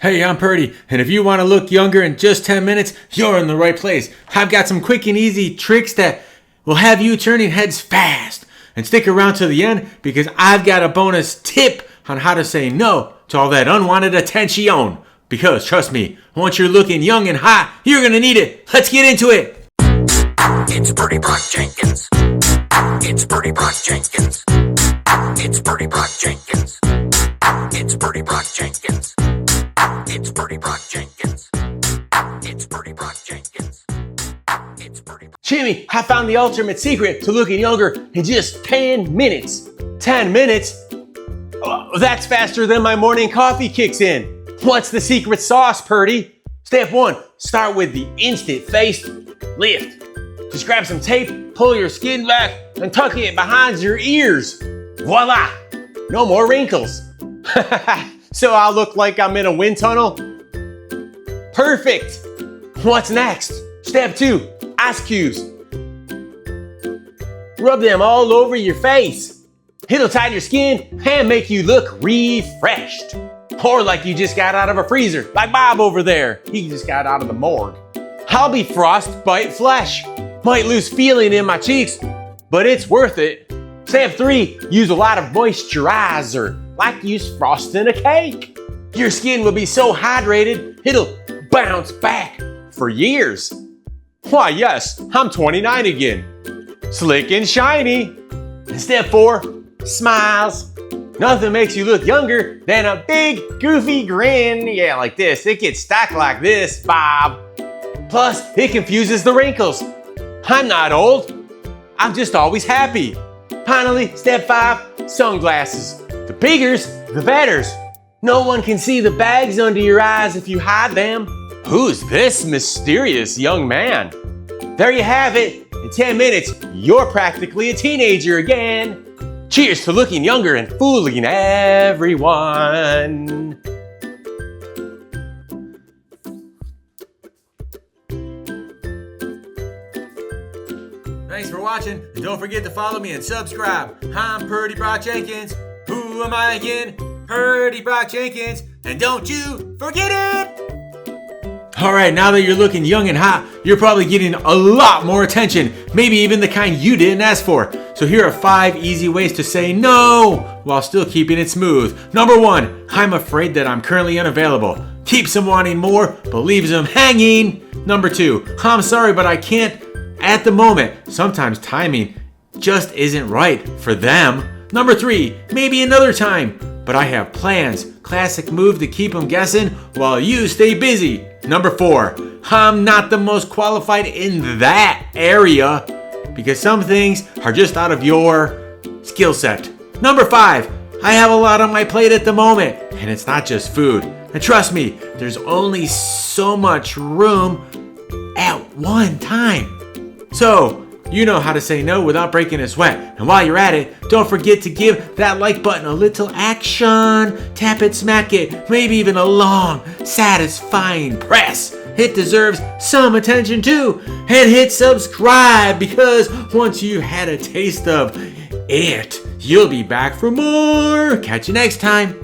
Hey, I'm Purdy, and if you want to look younger in just 10 minutes, you're in the right place. I've got some quick and easy tricks that will have you turning heads fast. And stick around to the end because I've got a bonus tip on how to say no to all that unwanted attention. Because trust me, once you're looking young and hot, you're going to need it. Let's get into it. It's Purdy Brock Jenkins. It's Purdy Brock Jenkins. It's Purdy Brock Jenkins. It's Purdy Brock Jenkins. It's Purdy Brock Jenkins. It's Purdy Brock Jenkins. It's Purdy. Jimmy, I found the ultimate secret to looking younger in just 10 minutes. 10 minutes? Oh, that's faster than my morning coffee kicks in. What's the secret sauce, Purdy? Step 1, start with the instant face lift. Just grab some tape, pull your skin back, and tuck it behind your ears. Voila! No more wrinkles. So I'll look like I'm in a wind tunnel? Perfect! What's next? Step 2, ice cubes. Rub them all over your face. It'll tighten your skin and make you look refreshed. Or like you just got out of a freezer, like Bob over there. He just got out of the morgue. I'll be frostbite flesh. Might lose feeling in my cheeks, but it's worth it. Step 3, use a lot of moisturizer, like you frosting a cake. Your skin will be so hydrated, it'll bounce back for years. Why, yes, I'm 29 again. Slick and shiny. And step 4, smiles. Nothing makes you look younger than a big, goofy grin. Yeah, like this. It gets stacked like this, Bob. Plus, it confuses the wrinkles. I'm not old. I'm just always happy. Finally, step 5, sunglasses. The biggers, the betters. No one can see the bags under your eyes if you hide them. Who's this mysterious young man? There you have it. In 10 minutes, you're practically a teenager again. Cheers to looking younger and fooling everyone. Thanks for watching, and don't forget to follow me and subscribe. I'm Purdy Brock Jenkins. Who am I again? Purdy Brock Jenkins. And don't you forget it! Alright, now that you're looking young and hot, you're probably getting a lot more attention. Maybe even the kind you didn't ask for. So here are 5 easy ways to say no while still keeping it smooth. Number 1, I'm afraid that I'm currently unavailable. Keeps them wanting more, but leaves them hanging. Number 2, I'm sorry, but I can't at the moment. Sometimes timing just isn't right for them. Number 3, maybe another time, but I have plans. Classic move to keep them guessing while you stay busy. Number 4, I'm not the most qualified in that area because some things are just out of your skill set. Number 5, I have a lot on my plate at the moment, and it's not just food. And trust me, there's only so much room at one time. So, you know how to say no without breaking a sweat. And while you're at it, don't forget to give that like button a little action. Tap it, smack it, maybe even a long, satisfying press. It deserves some attention too. And hit subscribe because once you've had a taste of it, you'll be back for more. Catch you next time.